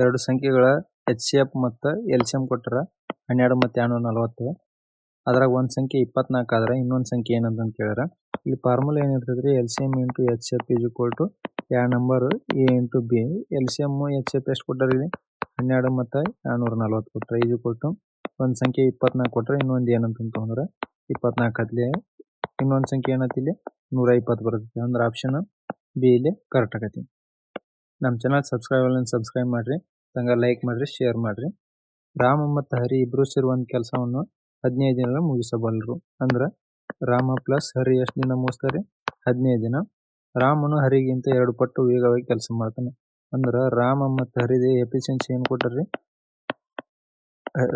ಎರಡು ಸಂಖ್ಯೆಗಳ HCF ಮತ್ತು LCM ಕೊಟ್ಟರ 12 ಮತ್ತು 240. ಅದ್ರಾಗ ಒಂದು ಸಂಖ್ಯೆ 24 ಆದ್ರೆ ಇನ್ನೊಂದು ಸಂಖ್ಯೆ ಏನಂತ ಕೇಳ್ಯಾರ. ಇಲ್ಲಿ ಫಾರ್ಮುಲಾ ಏನಿರ್ತದ್ರಿ, LCM into HCF is equal to 2 number A into B. LCM HCF ಎಷ್ಟು ಕೊಟ್ಟಾರ ಇಲ್ಲಿ 12 ಮತ್ತು 240 ಕೊಟ್ಟರೆ ಈಸ್ ಈಕ್ವಲ್ ಟು ಒಂದು ಸಂಖ್ಯೆ 24 ಕೊಟ್ಟರೆ ಇನ್ನೊಂದು ಏನಂತಂದ್ರೆ 24 ಹತ್ಲಿ ಇನ್ನೊಂದು ಸಂಖ್ಯೆ ಏನತ್ತಿಲ್ಲಿ 120 ಬರುತ್ತೆ. ಅಂದ್ರೆ ಆಪ್ಷನ್ ಬಿ ಇಲ್ಲಿ ಕರೆಕ್ಟ್ ಆಗೈತಿ. ನಮ್ಮ ಚಾನಲ್ ಸಬ್ಸ್ಕ್ರೈಬ್ ಮಾಡ್ರಿ, ತಂಗ ಲೈಕ್ ಮಾಡ್ರಿ, ಶೇರ್ ಮಾಡ್ರಿ. ರಾಮ ಮತ್ತು ಹರಿ ಇಬ್ರು ಸೇರಿ ಒಂದು ಕೆಲಸವನ್ನು 15 ದಿನ ಮುಗಿಸಬಲ್ಲರು. ಅಂದ್ರೆ ರಾಮ ಪ್ಲಸ್ ಹರಿ ಎಷ್ಟು ದಿನ ಮುಗಿಸ್ತಾರೆ? 15 ದಿನ. ರಾಮನು ಹರಿಗಿಂತ 2 ಪಟ್ಟು ವೇಗವಾಗಿ ಕೆಲಸ ಮಾಡ್ತಾನೆ. ಅಂದ್ರೆ ರಾಮ ಮತ್ತು ಹರಿದ ಎಫಿಷಿಯನ್ಸಿ ಏನು ಕೊಟ್ಟರಿ?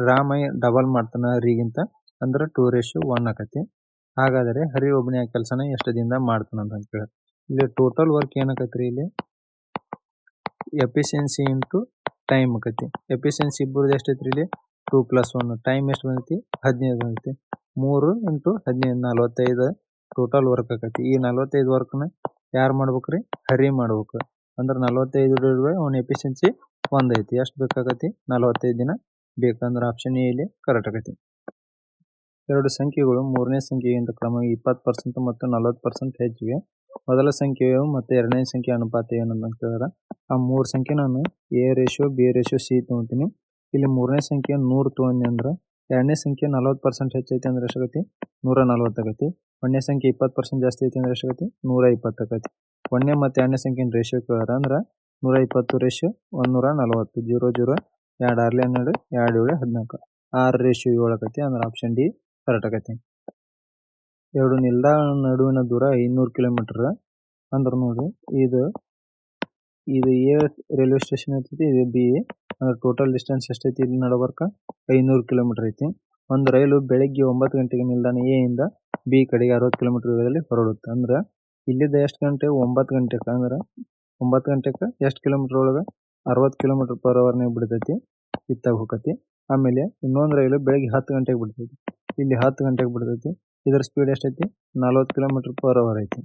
ರಾಮ ಡಬಲ್ ಮಾಡ್ತಾನೆ ಹರಿಗಿಂತ, ಅಂದ್ರೆ 2:1 ಆಕತಿ. ಹಾಗಾದರೆ ಹರಿ ಒಬ್ಬನೇ ಕೆಲಸನ ಎಷ್ಟು ದಿನದ ಮಾಡ್ತಾನೆ ಅಂತ ಕೇಳಿ ಇಲ್ಲಿ ಟೋಟಲ್ ವರ್ಕ್ ಏನಾಕತ್ರಿ, ಇಲ್ಲಿ ಎಫಿಷಿಯನ್ಸಿ ಇಂಟು ಟೈಮ್ ಆಕತಿ. ಎಫಿಷಿಯನ್ಸಿ ಇಬ್ಬರದು ಎಷ್ಟೈತ್ರಿ ಇಲ್ಲಿ 2 + 1. ಟೈಮ್ ಎಷ್ಟು ಬಂದೈತಿ 15 ಬಂದೈತಿ. 3 × 15 45 ಟೋಟಲ್ ವರ್ಕ್ ಆಕತಿ. ಈ 45 ವರ್ಕ್ನ ಯಾರು ಮಾಡ್ಬೇಕ್ರಿ? ಹರಿ ಮಾಡ್ಬೇಕು. ಅಂದ್ರೆ 45 ಅವನ ಎಫಿಷಿಯನ್ಸಿ 1 ಐತಿ. ಎಷ್ಟು ಬೇಕಾಗತಿ? 45 ದಿನ ಬೇಕಂದ್ರೆ ಆಪ್ಷನ್ ಎ ಇಲ್ಲಿ ಕರೆಕ್ಟ್ ಆಗೈತಿ. ಎರಡು ಸಂಖ್ಯೆಗಳು ಮೂರನೇ ಸಂಖ್ಯೆಗಿಂತ ಕ್ರಮವಾಗಿ 20% ಮತ್ತು 40% ಹೆಚ್ಚಿವೆ. ಮೊದಲ ಸಂಖ್ಯೆಯು ಮತ್ತು ಎರಡನೇ ಸಂಖ್ಯೆ ಅನುಪಾತ ಏನಂತ ಕೇಳಿದ್ರೆ ಆ ಮೂರು ಸಂಖ್ಯೆ ನಾನು A:B:C ತೊಗೊತೀನಿ. ಇಲ್ಲಿ ಮೂರನೇ ಸಂಖ್ಯೆ 100 ತೊಗೊಂಡಿ ಅಂದ್ರೆ ಎರಡನೇ ಸಂಖ್ಯೆ 40% ಹೆಚ್ಚೈತಿ ಅಂದ್ರೆ ಎಷ್ಟಾಗತಿ? 140 ಆಗತಿ. ಒಂದನೇ ಸಂಖ್ಯೆ 20% ಜಾಸ್ತಿ ಐತಿ ಅಂದ್ರೆ ಎಷ್ಟಾಗತಿ? 120 ಆಗತಿ. ಒಂದನೇ ಮತ್ತು ಎರಡನೇ ಸಂಖ್ಯೆ ರೇಷಿಯೋ ಕೇಳಿದ್ರ ಅಂದ್ರೆ 120:140 0 0 2 6 12 2 7 14 6:7 ಆಗತಿ. ಅಂದ್ರೆ ಆಪ್ಷನ್ ಡಿ ಕರೆಕ್ಟ್ ಆಗತಿ. ಎರಡು ನಿಲ್ದಾಣ ನಡುವಿನ ದೂರ 500 ಕಿಲೋಮೀಟರ್. ಅಂದ್ರೆ ನೋಡಿ, ಇದು ಎ ರೈಲ್ವೆ ಸ್ಟೇಷನ್ ಐತಿ, ಇದು ಬಿ. ಅಂದ್ರೆ ಟೋಟಲ್ ಡಿಸ್ಟೆನ್ಸ್ ಎಷ್ಟೈತಿ ಇಲ್ಲಿ ನಡಬರ್ಕ? 500 ಕಿಲೋಮೀಟರ್ ಐತಿ. ಒಂದು ರೈಲು ಬೆಳಿಗ್ಗೆ 9 ಗಂಟೆಗೆ ನಿಲ್ದಾಣ ಎ ಇಂದ ಬಿ ಕಡೆಗೆ 60 ಕಿಲೋಮೀಟರ್ ವೇಗದಲ್ಲಿ ಹೊರಡುತ್ತೆ. ಅಂದ್ರೆ ಇಲ್ಲಿದ್ದ ಎಷ್ಟು ಗಂಟೆ? 9 ಗಂಟೆಗೆ. ಅಂದ್ರೆ 9 ಗಂಟೆಗೆ ಎಷ್ಟು ಕಿಲೋಮೀಟರ್ ಒಳಗೆ? 60 km/h ಬಿಡ್ತೈತಿ, ಇತ್ತಾಗ ಹೋಗತಿ. ಆಮೇಲೆ ಇನ್ನೊಂದು ರೈಲು ಬೆಳಿಗ್ಗೆ 10 ಗಂಟೆಗೆ ಬಿಡ್ತೈತಿ, ಇಲ್ಲಿ 10 ಗಂಟೆಗೆ ಬಿಡ್ತೈತಿ. ಇದರ ಸ್ಪೀಡ್ ಎಷ್ಟೈತಿ? 40 km/h ಐತಿ.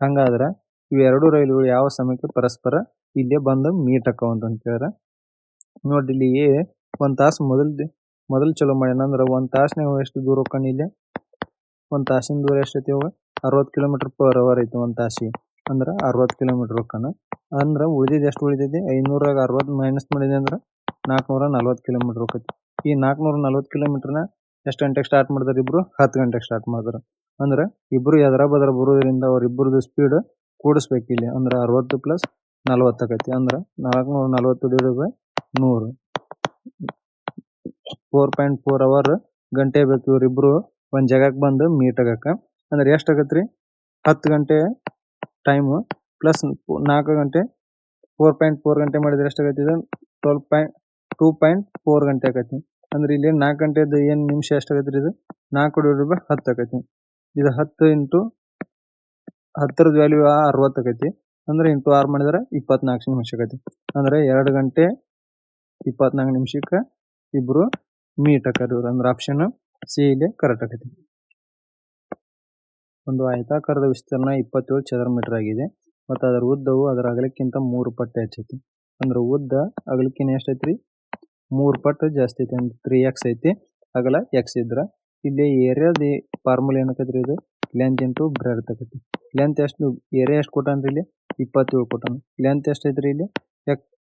ಹಂಗಾದ್ರೆ ಇವೆರಡು ರೈಲುಗಳು ಯಾವ ಸಮಯಕ್ಕೆ ಪರಸ್ಪರ ಇಲ್ಲೇ ಬಂದು ಮೀಟ್ ಆಕ್ಕವ ಅಂತ ಕೇಳ್ಯಾರ. ನೋಡ್ರಿ, ಇಲ್ಲಿ ಎ 1 ತಾಸು ಮೊದಲು ಚಲೋ ಮಾಡ್ಯಾನ. ಅಂದ್ರೆ 1 ತಾಸ್ನಾಗ ಎಷ್ಟು ದೂರ ಹೋಗ್ತಾನೆ? ಇಲ್ಲೇ 1 ತಾಸಿನ ದೂರ ಎಷ್ಟೈತಿ? ಅವಾಗ 60 km/h ಐತಿ 1 ತಾಸಿಗೆ. ಅಂದ್ರೆ 60 ಕಿಲೋಮೀಟರ್ ಹೋಗ್ತಾನ. ಅಂದ್ರೆ ಉಳಿದಿದ್ದು ಎಷ್ಟು ಉಳಿದೈತಿ? 500 60 ಮೈನಸ್ ಮಾಡಿದೆ ಅಂದ್ರೆ 440 ಕಿಲೋಮೀಟರ್ ಹೋಗತಿ. ಈ 440 ಕಿಲೋಮೀಟರ್ನ ಎಷ್ಟು ಗಂಟೆಗೆ ಸ್ಟಾರ್ಟ್ ಮಾಡಿದಾರೆ? ಇಬ್ರು 10 ಗಂಟೆಗೆ ಸ್ಟಾರ್ಟ್ ಮಾಡಿದಾರೆ. ಅಂದ್ರೆ ಇಬ್ರು ಎದರ ಬದರ ಬರೋದ್ರಿಂದ ಅವ್ರಿಬ್ಬರದು ಸ್ಪೀಡ್ ಕೂಡಿಸ್ಬೇಕು ಇಲ್ಲಿ. ಅಂದ್ರೆ 60 + 40 ಆಗತಿ. ಅಂದ್ರೆ 440 / 100 4.4 ಅವರ್ ಗಂಟೆ ಬೇಕು ಇವರಿಬ್ರು ಒಂದ್ ಜಾಗಕ್ಕೆ ಬಂದು ಮೀಟ್ ಆಗಕ್ಕ. ಅಂದ್ರೆ ಎಷ್ಟು ಆಗತ್ರಿ? 10 ಗಂಟೆ ಟೈಮು ಪ್ಲಸ್ 4 ಗಂಟೆ 4.4 ಗಂಟೆ ಮಾಡಿದ್ರೆ ಎಷ್ಟಾಗತ್ತೆ? ಇದು 2.4 ಗಂಟೆ ಆಗತ್ತೆ. ಅಂದ್ರೆ ಇಲ್ಲಿ 4 ಗಂಟೆದು ಏನು ನಿಮಿಷ ಎಷ್ಟಾಗತ್ರಿ? ಇದು 4 / 10 ಆಗತ್ತೆ. ಇದು 10 × 10ರ ವ್ಯಾಲ್ಯೂ 60 ಆಗೈತಿ. ಅಂದ್ರೆ ಇಂಟು 6 ಮಾಡಿದ್ರೆ 24 ನಿಮಿಷ ಆಗೈತಿ. ಅಂದ್ರೆ 2 ಗಂಟೆ 24 ನಿಮಿಷಕ್ಕೆ ಇಬ್ರು ಮೀಟ್ ಆಕಾರ ಇವ್ರು. ಅಂದ್ರೆ ಆಪ್ಷನ್ ಸಿ ಇಲ್ಲಿ ಕರೆಕ್ಟ್ ಆಗೈತಿ. ಒಂದು ಆಯತಾಕಾರದ ವಿಸ್ತೀರ್ಣ 27 ಚದರ ಮೀಟರ್ ಆಗಿದೆ ಮತ್ತು ಅದರ ಉದ್ದವು ಅದರ ಅಗಲಕ್ಕಿಂತ 3 ಪಟ್ಟು ಹೆಚ್ಚೈತಿ. ಅಂದ್ರೆ ಉದ್ದ ಅಗಲಕ್ಕಿಂತ ಎಷ್ಟೈತ್ರಿ? 3 ಪಟ್ಟು ಜಾಸ್ತಿ ಐತಿ. ಅಂದ್ರೆ 3x ಐತಿ. ಅಗಲ x ಇದ್ರ ಇಲ್ಲಿ ಏರಿಯಾದ ಫಾರ್ಮುಲಾ ಏನಕ್ಕೈತ್ರಿ? ಇದು ಲೆಂತ್ ಇಂಟು ಬ್ರೆಡ್ತ್ ಆಗೈತಿ. ಲೆಂತ್ ಎಷ್ಟು? ಏರಿಯಾ ಎಷ್ಟು ಕೊಟ್ಟಾನ್ರಿ? ಇಲ್ಲಿ 27 ಕೊಟ್ಟಾನ. ಲೆಂತ್ ಎಷ್ಟೈತ್ರಿ? ಇಲ್ಲಿ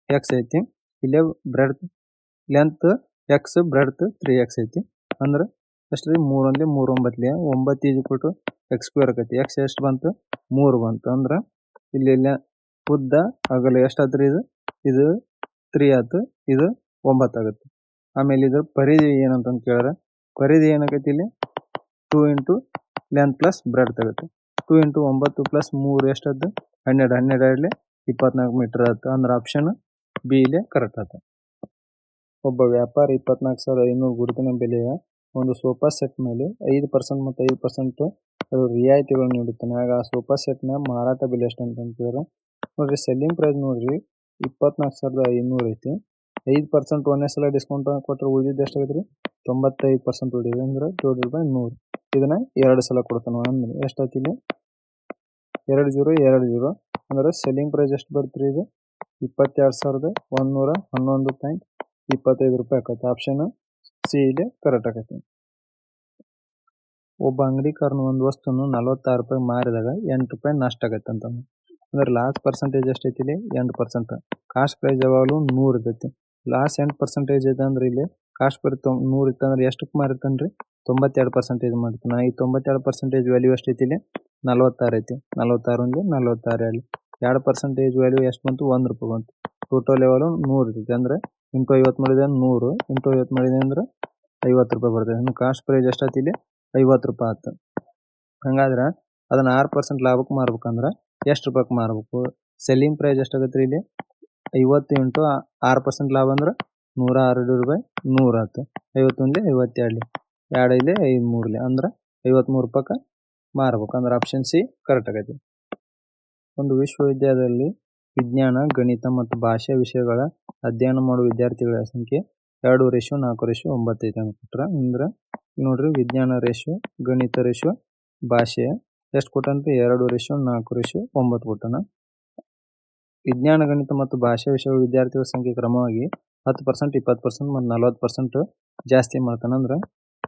x ಐತಿ. ಇಲ್ಲೇ breadth length x, breadth 3x ಐತಿ. ಅಂದ್ರೆ ಎಷ್ಟ್ರಿ? 3 1 3 9 9 x² ಆಗೈತಿ. x ಎಷ್ಟು ಬಂತು? 3 ಬಂತು. ಅಂದ್ರೆ ಇಲ್ಲಿ ಉದ್ದ ಅಗಲ ಎಷ್ಟಾದ್ರಿ? ಇದು 3 ಆಯ್ತು, ಇದು 9 ಆಗುತ್ತೆ. ಆಮೇಲೆ ಇದು ಪರಿಧಿ ಏನಂತ ಕೇಳಿದ್ರೆ ಪರಿಧಿ ಏನಾಗೈತಿ? ಇಲ್ಲಿ 2 × ಲೆಂತ್ ಪ್ಲಸ್ ಬ್ರೆಡ್ತ್ ಆಗುತ್ತೆ. 2 × 9 + 3 ಎಷ್ಟಾಯ್ತು? 12 12 24 ಮೀಟರ್ ಆಯ್ತು. ಅಂದ್ರೆ ಆಪ್ಷನ್ ಬಿ ಇಲ್ಲಿ ಕರೆಕ್ಟ್ ಆಯ್ತು. ಒಬ್ಬ ವ್ಯಾಪಾರಿ 24,500 ಗುರುತಿನ ಬೆಲೆಯ ಒಂದು ಸೋಫಾ ಸೆಟ್ ಮೇಲೆ 5% ಮತ್ತು 5% ರಿಯಾಯಿತಿಗಳನ್ನು ನೀಡುತ್ತಾನೆ. ಆಗ ಆ ಸೋಫಾ ಸೆಟ್ನ ಮಾರಾಟ ಬೆಲೆ ಎಷ್ಟು ಅಂತ ಕೇಳಿದ್ರೆ ನೋಡ್ರಿ, ಸೆಲ್ಲಿಂಗ್ ಪ್ರೈಸ್ ನೋಡ್ರಿ 24,500 ಐತಿ. 5% ಒಂದೇ ಸಲ ಡಿಸ್ಕೌಂಟ್ ಕೊಟ್ಟರೆ ಉಳಿದಿದ್ದು ಎಷ್ಟಾಗೈತ್ರಿ? 95% ಉಳಿದಿದೆ. ಅಂದ್ರೆ /100 ಇದನ್ನ 2 ಸಲ ಕೊಡ್ತಾನೆ. ಅಂದ್ರೆ ಎಷ್ಟಾಯ್ತು? ಇಲ್ಲಿ 2020. ಅಂದ್ರೆ ಸೆಲ್ಲಿಂಗ್ ಪ್ರೈಸ್ ಎಷ್ಟು ಬರ್ತ್ರಿ? ಇದು 22,111.25 ರೂಪಾಯಿ ಆಕೈತಿ. ಆಪ್ಷನ್ ಸಿ ಇಲ್ಲಿ ಕರೆಕ್ಟ್ ಆಕೈತಿ. ಒಬ್ಬ ಅಂಗಡಿಕಾರನು ಒಂದು ವಸ್ತುವನ್ನು 46 ರೂಪಾಯಿ ಮಾರಿದಾಗ 8 ರೂಪಾಯಿ ನಷ್ಟ ಆಗತ್ತೆ ಅಂತ. ಅಂದ್ರೆ ಲಾಸ್ ಪರ್ಸೆಂಟೇಜ್ ಎಷ್ಟೈತಿ ಇಲ್ಲಿ 8%. ಕಾಸ್ಟ್ ಪ್ರೈಸ್ ಯಾವಾಗಲೂ 100 ಇರ್ತೈತಿ. ಲಾಸ್ 8% ಐತೆ ಅಂದ್ರೆ ಇಲ್ಲಿ ಕಾಸ್ಟ್ ಪ್ರೈಸ್ 100 ಇತ್ತಂದ್ರೆ ಎಷ್ಟಕ್ಕೆ ಮಾರಿರ್ತಾನ್ರಿ 92% ಮಾಡ್ತಾನೆ. ಈ 92% ವ್ಯಾಲ್ಯೂ ಎಷ್ಟೈತಿ ಇಲ್ಲಿ 46 ಐತಿ. 46 46 2% ವ್ಯಾಲ್ಯೂ ಎಷ್ಟು ಬಂತು 1 ರೂಪಾಯಿ ಬಂತು. ಟೋಟಲ್ ಲೆವೆಲ್ 100 ಇರ್ತೈತಿ. ಅಂದ್ರೆ ಇಂಟು 50 ಮಾಡಿದ್ರೆ 100 ಇಂಟು 50 ಮಾಡಿದ್ರೆ ಅಂದ್ರೆ 50 ರೂಪಾಯಿ ಬರ್ತೈತಿ. ಇನ್ನು ಕಾಸ್ಟ್ ಪ್ರೈಸ್ ಎಷ್ಟೈತಿ ಇಲ್ಲಿ 50 ರೂಪಾಯಿ ಆಯ್ತು. ಹಂಗಾದ್ರೆ ಅದನ್ನ 6% ಲಾಭಕ್ಕೆ ಮಾರ್ಬೇಕಂದ್ರೆ ಎಷ್ಟು ರೂಪಾಯಿಗೆ ಮಾರ್ಬೇಕು? ಸೆಲ್ಲಿಂಗ್ ಪ್ರೈಸ್ ಎಷ್ಟಾಗತ್ತೆ ಇಲ್ಲಿ 50 ಇಂಟು 6% ಲಾಭ ಅಂದ್ರೆ 106 ರೂಪಾಯಿ 100 ಆಯ್ತು. 51 52 2 53 ಅಂದ್ರೆ 53 ರೂಪಾಯಿಗೆ ಮಾರ್ಬೇಕು. ಅಂದ್ರೆ ಆಪ್ಷನ್ ಸಿ ಕರೆಕ್ಟ್ ಆಗೈತಿ. ಒಂದು ವಿಶ್ವವಿದ್ಯಾಲಯದಲ್ಲಿ ವಿಜ್ಞಾನ, ಗಣಿತ ಮತ್ತು ಭಾಷೆ ವಿಷಯಗಳ ಅಧ್ಯಯನ ಮಾಡುವ ವಿದ್ಯಾರ್ಥಿಗಳ ಸಂಖ್ಯೆ 2:4:9 ಐತೆ ಅಂದ್ಬಿಟ್ರ. ಅಂದ್ರೆ ನೋಡ್ರಿ ವಿಜ್ಞಾನ ರೇಷಿಯೋ, ಗಣಿತ ರೇಷಿಯೋ, ಭಾಷೆ ಎಷ್ಟು ಕೊಟ್ಟನ್ರಿ 2:4:9 ಕೊಟ್ಟನ. ವಿಜ್ಞಾನ, ಗಣಿತ ಮತ್ತು ಭಾಷೆ ವಿಷಯಗಳ ವಿದ್ಯಾರ್ಥಿಗಳ ಸಂಖ್ಯೆ ಕ್ರಮವಾಗಿ 10%, 20% ಮತ್ತು 40% ಜಾಸ್ತಿ ಮಾಡ್ತಾನ. ಅಂದ್ರೆ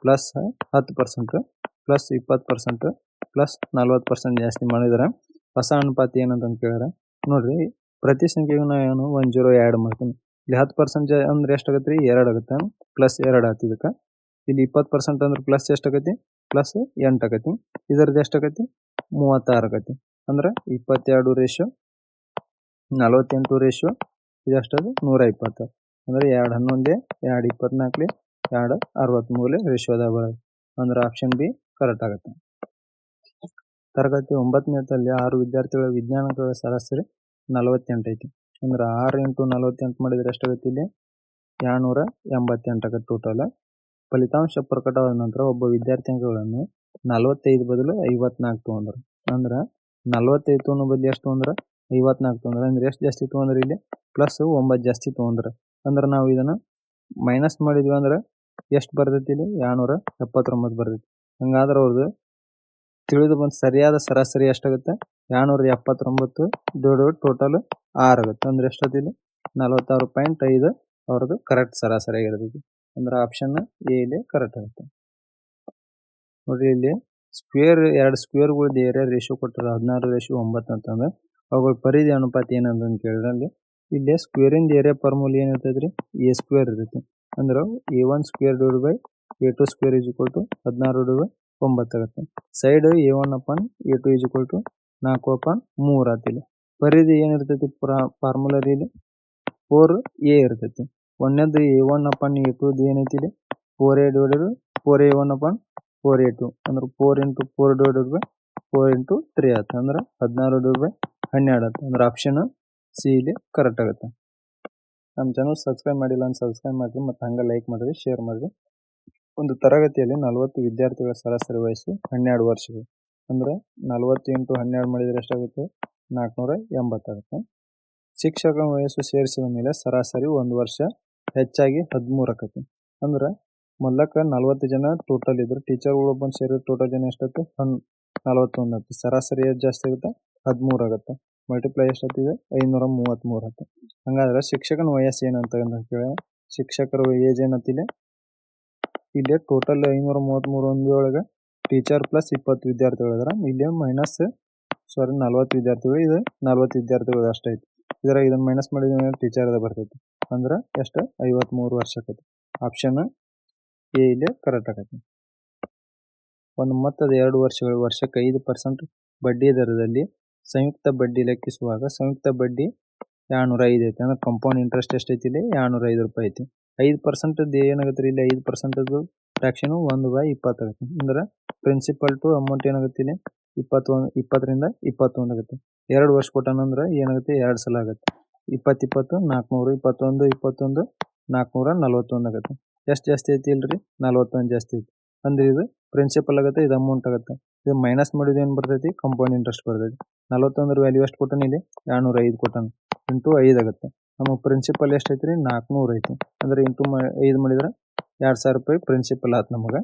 ಪ್ಲಸ್ 10%, ಪ್ಲಸ್ 20%, ಪ್ಲಸ್ 40% ಜಾಸ್ತಿ ಮಾಡಿದ್ರೆ ಹೊಸ ಅನುಪಾತ ಏನಂತ ಕೇಳಿದ್ರೆ ನೋಡ್ರಿ ಪ್ರತಿ ಸಂಖ್ಯೆಗೂ ನಾನು 1 0 ಆ್ಯಡ್ ಮಾಡ್ತೀನಿ. ಇಲ್ಲಿ 10% ಅಂದ್ರೆ ಎಷ್ಟಾಗತ್ತೆ ರೀ 2 ಆಗುತ್ತೆ. ಪ್ಲಸ್ 2 ಆಯ್ತು ಇದಕ್ಕೆ. ಇಲ್ಲಿ 20% ಅಂದ್ರೆ ಪ್ಲಸ್ ಎಷ್ಟಾಗೈತಿ ಪ್ಲಸ್ 8 ಆಗೈತಿ. ಇದರದ್ದು ಎಷ್ಟಾಗೈತಿ 36 ಆಗೈತಿ. ಅಂದ್ರೆ 22:48 ರೇಷಿಯೋ ಇದೆಷ್ಟದು 120. ಅಂದ್ರೆ 211 224 263 ರೇಷಿಯೋದಾಗ ಬರೋದು. ಅಂದ್ರೆ ಆಪ್ಷನ್ ಬಿ ಕರೆಕ್ಟ್ ಆಗುತ್ತೆ. ತರಗತಿ 9ನೇದಲ್ಲಿ 6 ವಿದ್ಯಾರ್ಥಿಗಳ ವಿಜ್ಞಾನಗಳ ಸರಾಸರಿ 48 ಐತಿ. ಅಂದ್ರೆ 6 ಇಂಟು 48 ಮಾಡಿದ್ರೆ ಎಷ್ಟಾಗತ್ತೆ ಇಲ್ಲಿ 288 ಆಗತ್ತೆ ಟೋಟಲ್. ಫಲಿತಾಂಶ ಪ್ರಕಟವಾದ ನಂತರ ಒಬ್ಬ ವಿದ್ಯಾರ್ಥಿ ಅಂಕಗಳನ್ನು 45 ಬದಲು 54 ತೊಗೊಂಡ್ರು. ಅಂದ್ರೆ 45 ತೊಗೊಂಡ ಬದಲು ಎಷ್ಟು ತೊಗೊಂಡ್ರ 54 ತೊಗೊಂಡ್ರ. ಅಂದ್ರೆ ಎಷ್ಟು ಜಾಸ್ತಿ ತೊಗೊಂಡ್ರಿ ಇಲ್ಲಿ ಪ್ಲಸ್ 9 ಜಾಸ್ತಿ ತೊಗೊಂಡ್ರ. ಅಂದ್ರೆ ನಾವು ಇದನ್ನ ಮೈನಸ್ ಮಾಡಿದ್ವಿ ಅಂದ್ರೆ ಎಷ್ಟು ಬರ್ತೈತಿ ಇಲ್ಲಿ 279 ಬರ್ತೈತಿ. ಹಂಗಾದ್ರೆ ಅವ್ರದ್ದು ತಿಳಿದು ಬಂದು ಸರಿಯಾದ ಸರಾಸರಿ ಎಷ್ಟಾಗುತ್ತೆ 279 ಟೋಟಲ್ 6 ಆಗುತ್ತೆ. ಅಂದ್ರೆ ಎಷ್ಟೊತ್ತಿಲ್ಲಿ 46.5 ಅವ್ರದ್ದು ಕರೆಕ್ಟ್ ಸರಾಸರಿ ಆಗಿರ್ತೈತಿ. ಅಂದ್ರೆ ಆಪ್ಷನ್ ಎ ಇಲ್ಲಿ ಕರೆಕ್ಟ್ ಆಗುತ್ತೆ. ನೋಡ್ರಿ ಇಲ್ಲಿ ಸ್ಕ್ವೇರ್ 2 ಸ್ಕ್ವೇರ್ಗಳ ಏರಿಯಾ ರೇಷಿಯೋ ಕೊಟ್ಟರೆ 16:9 ಅಂತಂದ್ರೆ ಅವುಗಳ ಪರಿಧಿ ಅನುಪಾತ ಏನಂತ ಕೇಳಿದ್ರೆ ಇಲ್ಲಿ ಸ್ಕ್ವೇರಿಂದ ಏರಿಯಾ ಫಾರ್ಮುಲಾ ಏನಿರ್ತೈತ್ರಿ ಎ ಸ್ಕ್ವೇರ್ ಇರ್ತೈತಿ. ಅಂದ್ರೆ a1 square divide by a2 square is equal to 16/9 ಆಗುತ್ತೆ. Side a1/a2 is equal to 4/3 ಆತಿಲ್ಲಿ. ಪರಿಧಿ ಏನಿರ್ತೈತಿ ಫಾರ್ಮುಲಾ ಇಲ್ಲಿ 4a ಇರ್ತೈತಿ. ಒಂದೇದು a1/a2 ಏನೈತಿ ಇಲ್ಲಿ 4a ಡಿವೈಡೆಡ್ 4a1/4a2 ಅಂದ್ರೆ 4 ಇಂಟು 4 ಡಿವೈಡೆಡ್ ಬೈ 4 ಇಂಟು 3 ಆಯ್ತು. ಅಂದ್ರೆ 16/12 ಆಯ್ತು. ಅಂದ್ರೆ ಆಪ್ಷನ್ ಸಿ ಇಲ್ಲಿ ಕರೆಕ್ಟ್ ಆಗುತ್ತೆ. ನಮ್ಮ ಚಾನಲ್ ಸಬ್ಸ್ಕ್ರೈಬ್ ಮಾಡಿಲ್ಲ ಅಂತ ಸಬ್ಸ್ಕ್ರೈಬ್ ಮಾಡಿರಿ ಮತ್ತು ಹಂಗೆ ಲೈಕ್ ಮಾಡಿರಿ, ಶೇರ್ ಮಾಡಿರಿ. ಒಂದು ತರಗತಿಯಲ್ಲಿ 40 ವಿದ್ಯಾರ್ಥಿಗಳ ಸರಾಸರಿ ವಯಸ್ಸು 12 ವರ್ಷಗಳು. ಅಂದ್ರೆ 40 ಇಂಟು 12 ಮಾಡಿದರೆ ಎಷ್ಟಾಗುತ್ತೆ 480 ಆಗುತ್ತೆ. ಶಿಕ್ಷಕರ ವಯಸ್ಸು ಸೇರಿಸಿದ ಮೇಲೆ ಸರಾಸರಿ 1 ವರ್ಷ ಹೆಚ್ಚಾಗಿ 13 ಆಕೈತಿ. ಅಂದ್ರೆ ಮೊದಲಕ್ಕೆ 40 ಜನ ಟೋಟಲ್ ಇದ್ರು, ಟೀಚರ್ಗಳು ಒಬ್ಬನು ಸೇರಿದ ಟೋಟಲ್ ಜನ ಎಷ್ಟಾಗುತ್ತೆ 41 ಆಗುತ್ತೆ. ಸರಾಸರಿ ಎಷ್ಟು ಜಾಸ್ತಿ ಆಗುತ್ತೆ 13 ಆಗುತ್ತೆ. ಮಲ್ಟಿಪ್ಲೈ ಎಷ್ಟಾಗ್ತಿದೆ 533 ಆಗುತ್ತೆ. ಹಂಗಾದ್ರೆ ಶಿಕ್ಷಕನ ವಯಸ್ಸು ಏನಂತ ಕೇಳಿ ಶಿಕ್ಷಕರ ಏಜ್ ಏನಂತಿದೆ ಇಲ್ಲಿ ಟೋಟಲ್ 533 ಒಂದೊಳಗೆ ಟೀಚರ್ ಪ್ಲಸ್ 20 ವಿದ್ಯಾರ್ಥಿಗಳಿದಾರೆ. ಇಲ್ಲಿ ಮೈನಸ್ 40 ವಿದ್ಯಾರ್ಥಿಗಳು, ಇದು 40 ವಿದ್ಯಾರ್ಥಿಗಳು ಅಷ್ಟೈತಿ. ಇದ್ರಾಗ ಇದನ್ನ ಮೈನಸ್ ಮಾಡಿದ್ರೆ ಟೀಚರ್ ಬರ್ತೈತಿ. ಅಂದ್ರೆ ಎಷ್ಟು 53 ವರ್ಷ ಆಕೈತಿ. ಆಪ್ಷನ್ ಎ ಇಲ್ಲಿ ಕರೆಕ್ಟ್ ಆಕೈತಿ. ಒಂದು ಮೊತ್ತದ 2 ವರ್ಷಗಳು ವರ್ಷಕ್ಕೆ 5% ಬಡ್ಡಿ ದರದಲ್ಲಿ ಸಂಯುಕ್ತ ಬಡ್ಡಿ ಲೆಕ್ಕಿಸುವಾಗ ಸಂಯುಕ್ತ ಬಡ್ಡಿ 205 ಐತಿ. ಅಂದ್ರೆ ಕಂಪೌಂಡ್ ಇಂಟ್ರೆಸ್ಟ್ ಎಷ್ಟೈತಿ ಇಲ್ಲಿ 205 ರೂಪಾಯಿ ಐತಿ. 5% ಏನಾಗುತ್ತೆ ಇಲ್ಲಿ 5% ಫ್ರಾಕ್ಷನ್ 1/20 ಆಗುತ್ತೆ. ಅಂದ್ರೆ ಪ್ರಿನ್ಸಿಪಲ್ ಟು ಅಮೌಂಟ್ ಏನಾಗುತ್ತೆ ಇಲ್ಲಿ 20ರಿಂದ 21 ಆಗುತ್ತೆ. 2 ವರ್ಷ ಕೊಟ್ಟಾನಂದ್ರೆ ಏನಾಗುತ್ತೆ 2 ಸಲ ಆಗುತ್ತೆ. 20 20 400 21 21 441 ಆಗುತ್ತೆ. ಎಷ್ಟು ಜಾಸ್ತಿ ಐತಿ ಇಲ್ರಿ 41 ಜಾಸ್ತಿ ಐತಿ. ಅಂದ್ರೆ ಇದು ಪ್ರಿನ್ಸಿಪಲ್ ಆಗುತ್ತೆ, ಇದು ಅಮೌಂಟ್ ಆಗುತ್ತೆ. ಇದು ಮೈನಸ್ ಮಾಡಿದ ಏನು ಬರ್ತೈತಿ ಕಂಪೌಂಡ್ ಇಂಟ್ರೆಸ್ಟ್ ಬರ್ತೈತಿ. 41 ವ್ಯಾಲ್ಯೂ ಎಷ್ಟು ಕೊಟ್ಟಾನ ಇಲ್ಲಿ 205 ಕೊಟ್ಟಾನ. ಇಂಟು 5 ಆಗುತ್ತೆ. ನಮ್ಮ ಪ್ರಿನ್ಸಿಪಲ್ ಎಷ್ಟೈತಿ 400 ಐತಿ. ಅಂದ್ರೆ ಇಂಟು 5 ಮಾಡಿದ್ರೆ 2000 ರೂಪಾಯಿ ಪ್ರಿನ್ಸಿಪಲ್ ಆಯ್ತು ನಮಗೆ.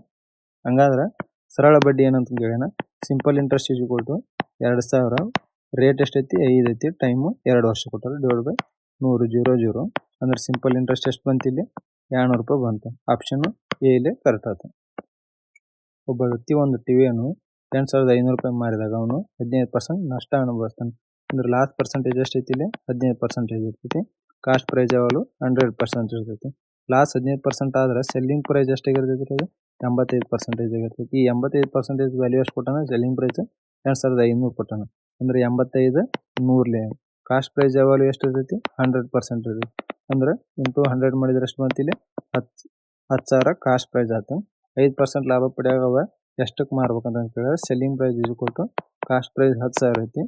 ಹಂಗಾದ್ರೆ ಸರಳ ಬಡ್ಡಿ ಏನಂತ ಕೇಳೋಣ simple interest is equal to 2000 rate ಎಷ್ಟೈತಿ 5 ಐತಿ ಟೈಮು 2 ವರ್ಷ ಕೊಟ್ಟರೆ ಡಿವೈಡ್ ಬೈ 100 0 0 ಅಂದ್ರೆ ಸಿಂಪಲ್ ಇಂಟ್ರೆಸ್ಟ್ ಎಷ್ಟು ಬಂತು ಇಲ್ಲಿ 200 ರೂಪಾಯಿ ಬಂತು. ಆಪ್ಷನ್ ಎ ಇಲ್ಲಿ ಕರೆಕ್ಟ್ ಆಯ್ತು. ಒಬ್ಬ ವ್ಯಕ್ತಿ ಒಂದು ಟಿವಿಯನ್ನು 8500 ರೂಪಾಯಿ ಮಾರಿದಾಗ ಅವನು 15% ನಷ್ಟ ಅನುಭವಿಸ್ತಾನೆ. ಅಂದ್ರೆ ಲಾಸ್ಟ್ ಪರ್ಸೆಂಟೇಜ್ ಎಷ್ಟೈತಿ ಇಲ್ಲಿ 15% ಇರ್ತೈತಿ. ಕಾಸ್ಟ್ ಪ್ರೈಸ್ ಯಾವಾಗಲೂ 100% ಇರ್ತೈತಿ. ಲಾಸ್ 15% ಆದ್ರೆ ಸೆಲ್ಲಿಂಗ್ ಪ್ರೈಸ್ ಎಷ್ಟಾಗಿರ್ತೈತಿ ಅದು 85% ಆಗಿರ್ತೈತಿ. ಈ 85% ವ್ಯಾಲ್ಯೂ ಎಷ್ಟು ಕೊಟ್ಟಾನ ಸೆಲ್ಲಿಂಗ್ ಪ್ರೈಸ್ 2500 ಕೊಟ್ಟಾನ. ಅಂದ್ರೆ 85 100 ಕಾಸ್ಟ್ ಪ್ರೈಸ್ ಯಾವಾಗಲೂ ಎಷ್ಟು ಇರ್ತೈತಿ 100% ಇರ್ತೈತಿ. ಅಂದ್ರೆ ಇಂಟು 100 ಮಾಡಿದ್ರೆ ಎಷ್ಟು ಬಂತು ಇಲ್ಲಿ 10,000 ಕಾಸ್ಟ್ ಪ್ರೈಸ್ ಆಯ್ತು. 5% ಲಾಭ ಪಡೆಯಾಗವ ಎಷ್ಟಕ್ಕೆ ಮಾರ್ಬೇಕಂತ ಕೇಳಿದ್ರೆ ಸೆಲ್ಲಿಂಗ್ ಪ್ರೈಸ್ ಇಸ್ಕೊಟ್ಟು ಕಾಸ್ಟ್ ಪ್ರೈಸ್ 10,000 ಐತಿ.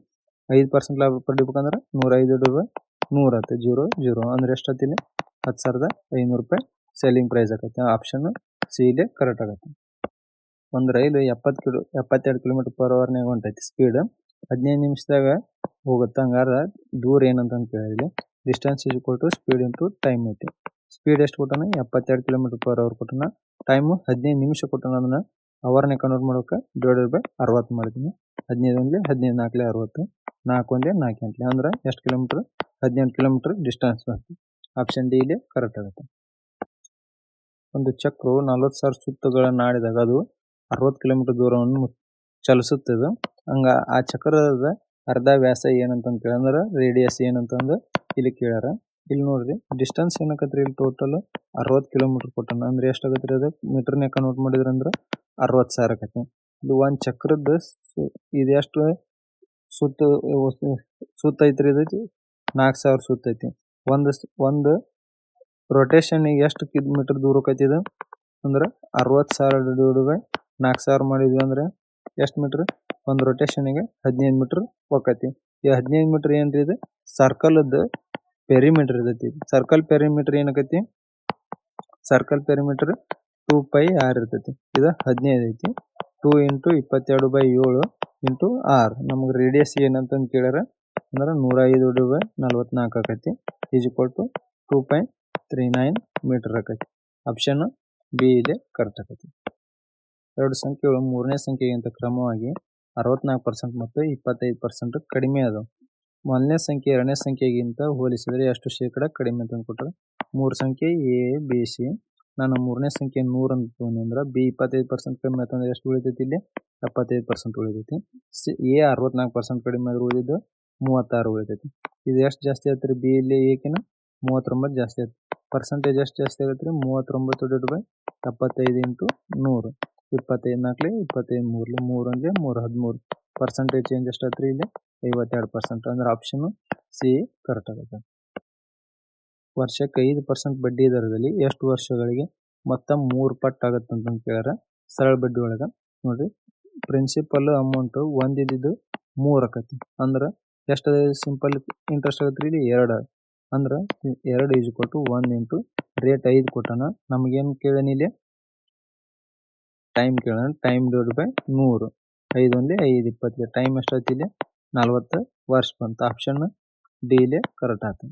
5% ಲಾಭ ಪಡಿಬೇಕಂದ್ರೆ 105 ರೂಪಾಯಿ 100 ಆಯ್ತು 0 0 ಅಂದ್ರೆ ಎಷ್ಟಾಯ್ತು ಇಲ್ಲಿ 10,500 ರೂಪಾಯಿ ಸೆಲ್ಲಿಂಗ್ ಪ್ರೈಸ್ ಆಗೈತೆ. ಆಪ್ಷನ್ ಸಿ ಇಲ್ಲಿ ಕರೆಕ್ಟ್ ಆಗತ್ತೆ. ಒಂದು ರೈಲು 72 km/h ಹೊಂಟೈತಿ. ಸ್ಪೀಡ್ 15 ನಿಮಿಷದಾಗ ಹೋಗುತ್ತೆ. ಹಂಗಾರೆ ದೂರ ಏನಂತ ಕೇಳಿದ್ರೆ distance equal speed into time ಐತಿ. ಸ್ಪೀಡ್ ಎಷ್ಟು ಕೊಟ್ಟಾನ 72 km/h ಕೊಟ್ಟಾನ. ಟೈಮು 15 ನಿಮಿಷ ಕೊಟ್ಟಾನ. ಅದನ್ನ ಅವರ್ನೇ ಕನ್ವರ್ಟ್ ಮಾಡೋಕೆ /60 ಮಾಡಿದ್ದೀನಿ. 15 1 15 4 60 4 1 4 8 ಅಂದ್ರೆ ಎಷ್ಟು ಕಿಲೋಮೀಟರ್ 18 km ಡಿಸ್ಟೆನ್ಸ್ ಬಂತು. ಆಪ್ಷನ್ ಡಿ ಇಲ್ಲಿ ಕರೆಕ್ಟ್ ಆಗುತ್ತೆ. ಒಂದು ಚಕ್ರವು 40,000 ಸುತ್ತುಗಳನ್ನಾಡಿದಾಗ ಅದು 60 km ದೂರವನ್ನು ಚಲಿಸುತ್ತದೆ. ಹಂಗ ಆ ಚಕ್ರದ ಅರ್ಧ ವ್ಯಾಸ ಏನಂತ ಕೇಳಂದ್ರೆ ರೇಡಿಯಸ್ ಏನಂತಂದು ಇಲ್ಲಿ ಕೇಳ್ಯಾರ. ಇಲ್ಲಿ ನೋಡ್ರಿ ಡಿಸ್ಟೆನ್ಸ್ ಏನಕತ್ರಿ ಇಲ್ಲಿ ಟೋಟಲ್ 60 km ಕೊಟ್ಟಾನ. ಅಂದ್ರೆ ಎಷ್ಟಾಗತ್ರಿ ಅದು ಮೀಟರ್ನೇ ಕನ್ವರ್ಟ್ ಮಾಡಿದ್ರ ಅಂದ್ರೆ 60,000 ಆಕತಿ. ಇದು ಒಂದು ಚಕ್ರದ ಇದು ಎಷ್ಟು ಸುತ್ತ ಐತ್ರಿ ಇದು 4,000 ಸುತ್ತ ಐತಿ. ಒಂದು ರೊಟೇಷನ್ಗೆ ಎಷ್ಟು ಮೀಟರ್ ದೂರ ಹೋಗೈತಿ ಇದು ಅಂದ್ರೆ 60,000 / 4,000 ಮಾಡಿದ್ವಿ ಅಂದ್ರೆ ಎಷ್ಟು ಮೀಟರ್ ಒಂದು ರೊಟೇಷನ್ಗೆ 15 ಮೀಟರ್ ಹೋಗೈತಿ. ಈ 15 ಮೀಟರ್ ಏನ್ರಿ ಇದು ಸರ್ಕಲ್ದ ಪೆರಿಮೀಟರ್ ಇರ್ತೈತಿ. ಸರ್ಕಲ್ ಪೆರಿಮೀಟರ್ ಏನಾಗೈತಿ ಸರ್ಕಲ್ ಪೆರಿಮೀಟರ್ 2πr ಇರ್ತೈತಿ. ಇದು 15 ಐತಿ. 2 × 22/7 × r ನಮಗೆ ರೇಡಿಯಸ್ ಏನಂತಂದು ಕೇಳ್ಯಾರ ಅಂದ್ರೆ 105 / 44 ಆಕೈತಿ. ಈಸ್ ಈಕ್ವಲ್ ಟು 2.39 ಮೀಟರ್ ಆಕೈತಿ. ಆಪ್ಷನ್ ಬಿ ಇಲ್ಲಿ ಕರೆಕ್ಟ್ ಆಕೈತಿ. ಎರಡು ಸಂಖ್ಯೆಗಳು ಮೂರನೇ ಸಂಖ್ಯೆಗಿಂತ ಕ್ರಮವಾಗಿ 64% ಮತ್ತು 25% ಕಡಿಮೆ ಅದಾವ. ಮೊದಲನೇ ಸಂಖ್ಯೆ ಎರಡನೇ ಸಂಖ್ಯೆಗಿಂತ ಹೋಲಿಸಿದರೆ ಎಷ್ಟು ಶೇಕಡ ಕಡಿಮೆ ಅಂತ ಕೊಟ್ಟರೆ 3 ಸಂಖ್ಯೆ ಎ ಬಿ ಸಿ. ನಾನು ಮೂರನೇ ಸಂಖ್ಯೆ 100 ಅಂತ ತೊಗೊಂಡೆ ಅಂದ್ರೆ ಬಿ 25% ಕಡಿಮೆ ಆಯ್ತಂದ್ರೆ ಎಷ್ಟು ಉಳಿತೈತಿ ಇಲ್ಲಿ 75% ಉಳಿತೈತಿ. ಎ 64% ಕಡಿಮೆ ಆದ್ರೆ ಉಳಿದಿದ್ದು 36 ಉಳಿತೈತಿ. ಇದು ಎಷ್ಟು ಜಾಸ್ತಿ ಆಯ್ತು ಬಿ ಇಲ್ಲಿ ಏಕಿನ 39 ಜಾಸ್ತಿ ಆಯ್ತು. ಪರ್ಸೆಂಟೇಜ್ ಎಷ್ಟು ಜಾಸ್ತಿ ಆಗತ್ತೆ ರೀ 39 / 75 × 100 25 4 25 3 3 1 13 ಪರ್ಸೆಂಟೇಜ್ ಚೇಂಜ್ ಎಷ್ಟಾಯ್ತು ಇಲ್ಲಿ 52%. ಅಂದ್ರೆ ಆಪ್ಷನ್ ಸಿ ಕರೆಕ್ಟ್ ಆಗುತ್ತೆ. ವರ್ಷಕ್ಕೆ 5% ಬಡ್ಡಿ ದರದಲ್ಲಿ ಎಷ್ಟು ವರ್ಷಗಳಿಗೆ ಮೊತ್ತ 3 ಪಟ್ಟು ಆಗುತ್ತೆ ಅಂತಂದು ಕೇಳ್ಯಾರ. ಸರಳ ಬಡ್ಡಿ ಒಳಗೆ ನೋಡ್ರಿ ಪ್ರಿನ್ಸಿಪಲ್ ಅಮೌಂಟ್ ಒಂದಿದ್ದು 3 ಆಕತಿ. ಅಂದ್ರೆ ಎಷ್ಟು ಸಿಂಪಲ್ ಇಂಟ್ರೆಸ್ಟ್ ಆಗತ್ತೆ ರೀ ಇಲ್ಲಿ 2. ಅಂದ್ರೆ 2 = 1 × ರೇಟ್ 5 ಕೊಟ್ಟಾನ. ನಮಗೇನು ಕೇಳೇನಿ ಇಲ್ಲಿ ಟೈಮ್ ಕೇಳೋಣ. ಟೈಮ್ / 100 5 1 5 20 ಟೈಮ್ ಎಷ್ಟಾಯ್ತು ಇಲ್ಲಿ 40 ವರ್ಷ ಬಂತು. ಆಪ್ಷನ್ ಡಿ ಇಲ್ಲಿ ಕರೆಕ್ಟ್ ಆಯ್ತು.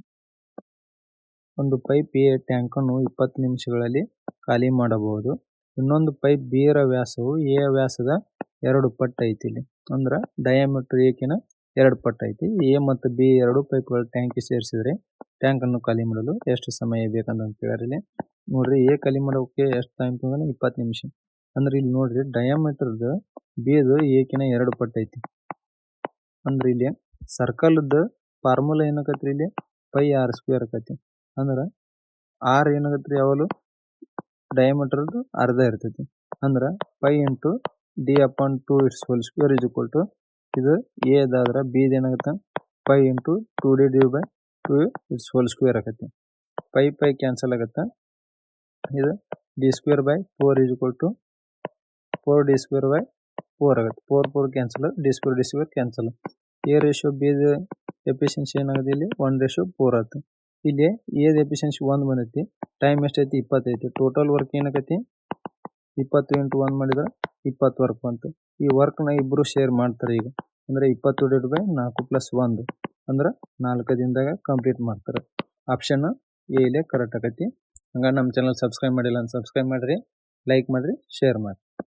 ಒಂದು ಪೈಪ್ ಎ ಟ್ಯಾಂಕನ್ನು 20 ನಿಮಿಷಗಳಲ್ಲಿ ಖಾಲಿ ಮಾಡಬಹುದು. ಇನ್ನೊಂದು ಪೈಪ್ ಬಿ ರ ವ್ಯಾಸವು ಎ ವ್ಯಾಸದ 2 ಪಟ್ಟು ಐತಿ. ಇಲ್ಲಿ ಅಂದ್ರೆ ಡಯಾಮೀಟರ್ ಏಕಿನ 2 ಪಟ್ಟು ಐತಿ. ಎ ಮತ್ತು ಬಿ 2 ಪೈಪ್ಗಳ ಟ್ಯಾಂಕಿ ಸೇರಿಸಿದರೆ ಟ್ಯಾಂಕ್ ಅನ್ನು ಖಾಲಿ ಮಾಡಲು ಎಷ್ಟು ಸಮಯ ಬೇಕಂತ ಕೇಳ್ಯಾರ. ಇಲ್ಲಿ ನೋಡ್ರಿ ಎ ಖಾಲಿ ಮಾಡೋಕೆ ಎಷ್ಟು ಟೈಮ್ ತಗೊಂಡ್ರೆ 20 ನಿಮಿಷ. ಅಂದ್ರೆ ಇಲ್ಲಿ ನೋಡ್ರಿ ಡಯಾಮೀಟರ್ದು ಬಿದು ಏಕಿನ 2 ಪಟ್ಟು ಐತಿ. ಅಂದ್ರೆ ಇಲ್ಲಿ ಸರ್ಕಲ್ದ ಫಾರ್ಮುಲಾ ಏನಾಗತ್ರಿ ಇಲ್ಲಿ πr² ಆಕತಿ. ಅಂದ್ರೆ ಆರ್ ಏನಾಗತ್ರಿ ಯಾವಾಗಲೂ ಡಯಾಮೀಟರ್ದು ಅರ್ಧ ಇರ್ತೈತಿ. ಅಂದ್ರೆ π × d/2 its whole square is equal to ಇದು ಎ ಅದಾದ್ರೆ ಬಿ ಏನಾಗುತ್ತೆ π × 2d/2 its whole square ಆಕತಿ. π ಕ್ಯಾನ್ಸಲ್ ಆಗುತ್ತೆ. ಇದು d²/4 is equal to 4d²/4 ಆಗುತ್ತೆ. 4 4 cancel d² cancel. A ratio B efficiency ಏನಾಗುತ್ತೆ ಇಲ್ಲಿ 1:4 ಆಯ್ತು. ಇಲ್ಲಿ ಎ ಎಫಿಷಿಯನ್ಸಿ 1 ಬಂದೈತಿ. ಟೈಮ್ ಎಷ್ಟೈತಿ 20 ಐತಿ. ಟೋಟಲ್ ವರ್ಕ್ ಏನಾಗೈತಿ 20 × 1 ಮಾಡಿದ್ರೆ 20 ವರ್ಕ್ ಬಂತು. ಈ ವರ್ಕ್ನ ಇಬ್ಬರು ಶೇರ್ ಮಾಡ್ತಾರೆ. ಈಗ ಅಂದ್ರೆ 20 / 4 + 1 ಅಂದ್ರೆ 4 ದಿನದಾಗ ಕಂಪ್ಲೀಟ್ ಮಾಡ್ತಾರೆ. ಆಪ್ಷನ್ ಎ ಇಲ್ಲೇ ಕರೆಕ್ಟ್ ಆಕೈತಿ. ಹಂಗ ನಮ್ಮ ಚಾನಲ್ ಸಬ್ಸ್ಕ್ರೈಬ್ ಮಾಡಿಲ್ಲ ಅಂತ ಸಬ್ಸ್ಕ್ರೈಬ್ ಮಾಡಿರಿ, ಲೈಕ್ ಮಾಡಿರಿ, ಶೇರ್ ಮಾಡಿ.